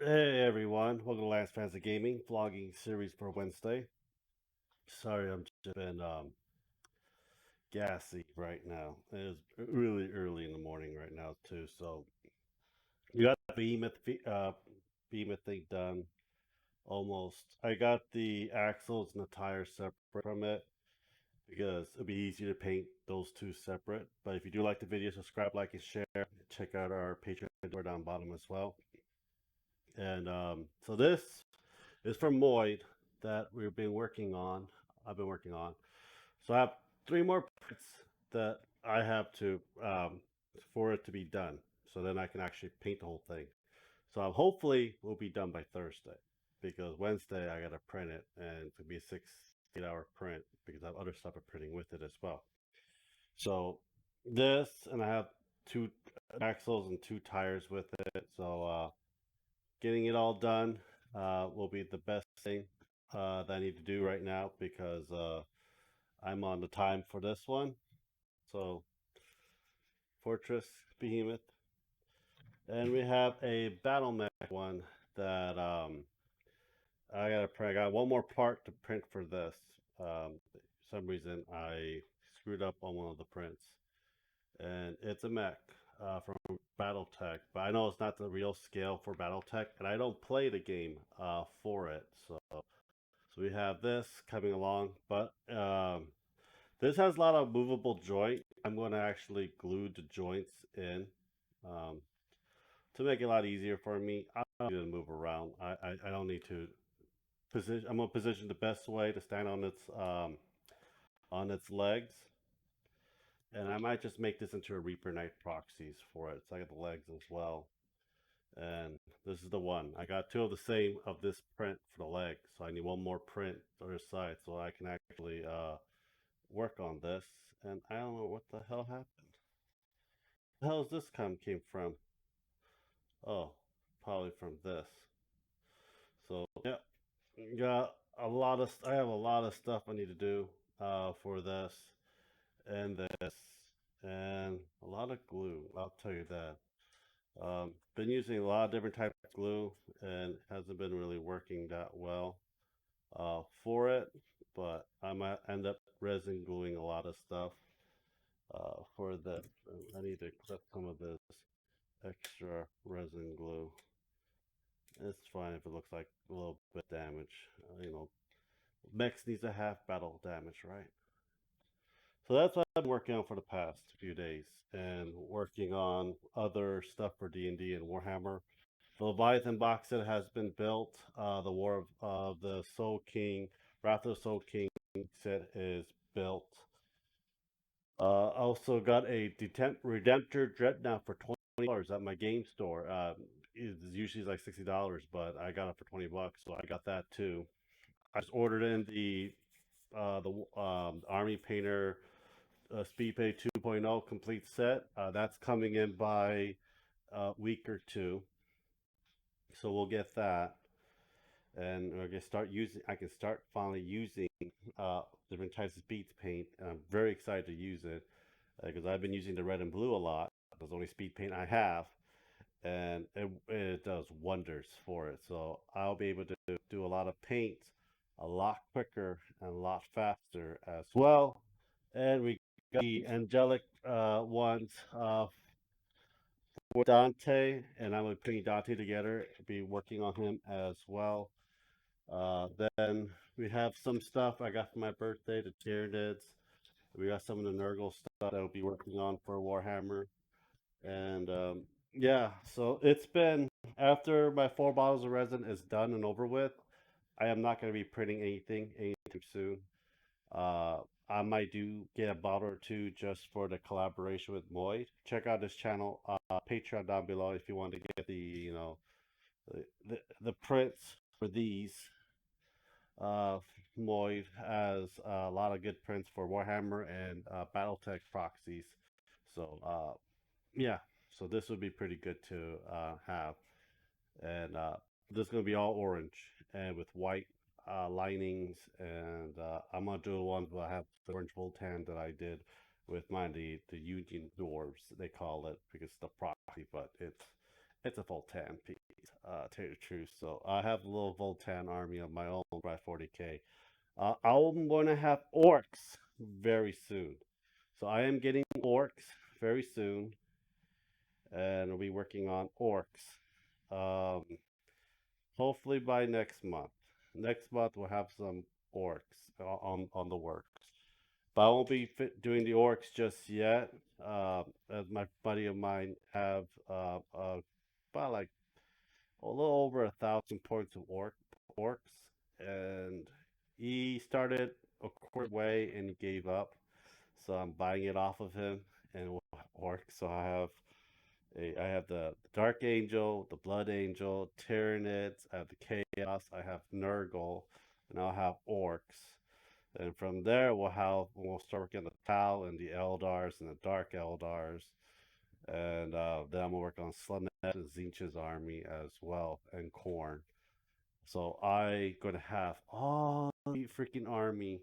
Hey everyone, welcome to Last Fantasy Gaming vlogging series for Wednesday. Sorry, I'm just been gassy right now. It is really early in the morning right now too. So you got the behemoth thing done almost. I got the axles and the tires separate from it because it'll be easier to paint those two separate. But if you do like the video, subscribe, like, and share. Check out our Patreon door down bottom as well. And so this is from Moid that we've been working on. I've been working on. So I have three more parts that I have to for it to be done. So then I can actually paint the whole thing. So hopefully we'll be done by Thursday because Wednesday I gotta print it and it's gonna be a 6 8 hour print because I have other stuff I'm printing with it as well. So this and I have two axles and two tires with it. So getting it all done will be the best thing that I need to do right now because I'm on the time for this one. So, Fortress Behemoth. And we have a Battle Mech one that I gotta print. I got one more part to print for this. For some reason, I screwed up on one of the prints. And it's a mech from BattleTech, but I know it's not the real scale for BattleTech, and I don't play the game for it. So we have this coming along, but this has a lot of movable joint. I'm going to actually glue the joints in um, to make it a lot easier for me. I don't need to move around. I don't need to position. I'm going to position the best way to stand on its legs, and I might just make this into a Reaper Knight proxies for it. So I got the legs as well, and this is the one. I got two of the same of this print for the legs, so I need one more print on the side so I can actually work on this. And I don't know what the hell happened. The hell is this came from? Oh, probably from this. So yeah, got a lot of. I have a lot of stuff I need to do for this and this and a lot of glue. I'll tell you that. Been using a lot of different types of glue and hasn't been really working that well for it, but I might end up resin gluing a lot of stuff for this. I need to clip some of this extra resin glue. It's fine if it looks like a little bit damage. Mechs needs to have battle damage, right? So that's what I've been working on for the past few days, and working on other stuff for D&D and Warhammer. The Leviathan box set has been built. The War of the Soul King, Wrath of the Soul King set is built. Also got a Redemptor Dreadnought for $20 at my game store. It's usually like $60, but I got it for $20, so I got that too. I just ordered in the Army Painter Speed Pay 2.0 complete set. That's coming in by a week or two, so we'll get that, and we're gonna start using. I can start finally using different types of speed paint. And I'm very excited to use it because I've been using the red and blue a lot. That's the only speed paint I have, and it does wonders for it. So I'll be able to do a lot of paint a lot quicker and a lot faster as well. And we got the angelic ones for Dante, and I'm putting Dante together, be working on him as well. Then we have some stuff I got for my birthday, the Tyranids. We got some of the Nurgle stuff that I'll be working on for Warhammer. And yeah, so it's been after my 4 bottles of resin is done and over with. I am not going to be printing anything anytime soon. Uh, I might do get a bottle or two just for the collaboration with Moid. Check out this channel, Patreon down below if you want to get the prints for these. Uh, Moid has a lot of good prints for Warhammer and BattleTech proxies. So yeah, so this would be pretty good to have. And this is going to be all orange and with white linings. And I'm going to do one where I have the orange Voltan that I did with mine, the Union Dwarves, they call it, because it's the proxy, but It's a Voltan piece, to tell you the truth. So I have a little Voltan army of my own by 40k. I'm going to have orcs very soon. So I am getting orcs very soon, and I'll be working on orcs. Um, Hopefully by next month. Next month we'll have some orcs on the works. But I won't be doing the orcs just yet. As my buddy of mine have about like a little over 1,000 points of orcs, and he started a quarter way and he gave up. So I'm buying it off of him and orcs. So I have the Dark Angel, the Blood Angel, Tyranids, I have the Chaos, I have Nurgle, and I'll have Orcs. And from there, we'll start working on the Tau and the Eldars and the Dark Eldars. And then I'm gonna work on Slanesh and Zinch's army as well, and Korn. So I gonna have all the freaking army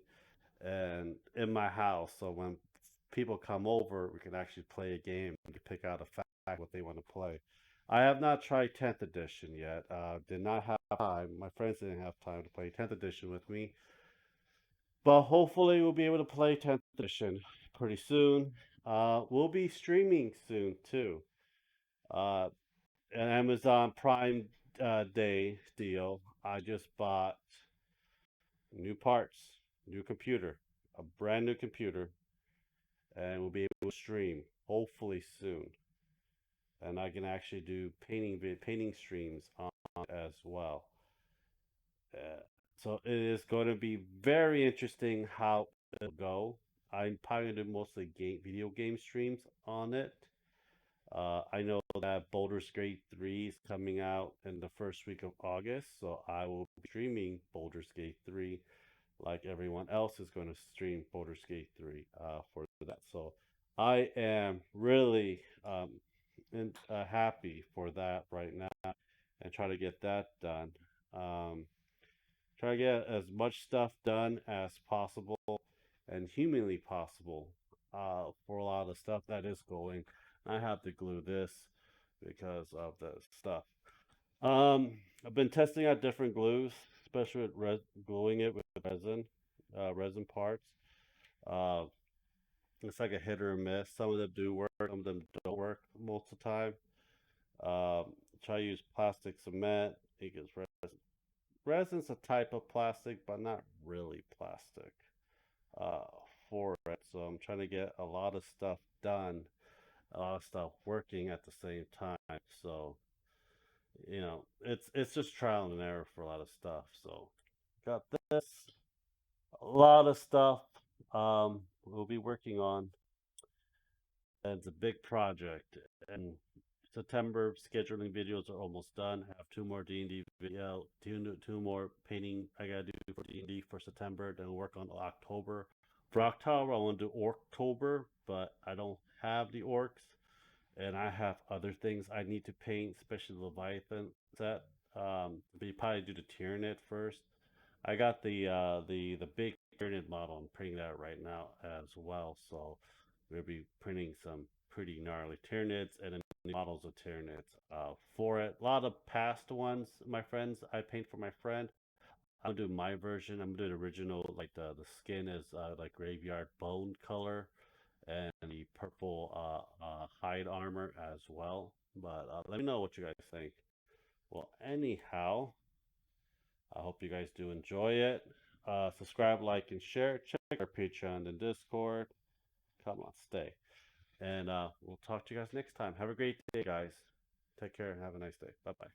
and in my house. So when people come over, we can actually play a game and pick out a fact what they want to play. I have not tried 10th edition yet. Did not have time. My friends didn't have time to play 10th edition with me. But hopefully we'll be able to play 10th edition pretty soon. We'll be streaming soon too. Uh, an Amazon Prime Day deal. I just bought new parts, new computer, a brand new computer, and we'll be able to stream hopefully soon. And I can actually do painting streams on as well. Uh, so it is going to be very interesting how it'll go. I'm probably going to do mostly video game streams on it. I know that Baldur's Gate 3 is coming out in the first week of August, so I will be streaming Baldur's Gate 3 like everyone else is going to stream Baldur's Gate 3 for that. So I am really happy for that right now and try to get that done. Um, Try to get as much stuff done as possible and humanly possible for a lot of the stuff that is going. I have to glue this because of the stuff. I've been testing out different glues, especially with gluing it with resin parts. Uh, it's like a hit or a miss. Some of them do work, some of them don't work most of the time. Try to use plastic cement because resin's a type of plastic, but not really plastic uh, for it. So I'm trying to get a lot of stuff done, a lot of stuff working at the same time. So it's just trial and error for a lot of stuff. So got this, a lot of stuff we'll be working on. And it's a big project. And September scheduling videos are almost done. I have two more D&D video, two more painting I gotta do for D&D for September. Then work on October. For October, I want to do Orktober, but I don't have the orcs, and I have other things I need to paint, especially the Leviathan set. We probably do the Tyranid first. I got the big Tyranid model. I'm printing that right now as well. So we'll be printing some pretty gnarly Tyranids and then models of Tyranids for it. A lot of past ones, my friends, I paint for my friend. I'm gonna do my version. I'm gonna do the original, like the skin is like graveyard bone color, and the purple hide armor as well. But let me know what you guys think. Well, anyhow, I hope you guys do enjoy it. Subscribe, like, and share. Check our Patreon and Discord. Come on, stay. And we'll talk to you guys next time. Have a great day, guys. Take care and have a nice day. Bye bye.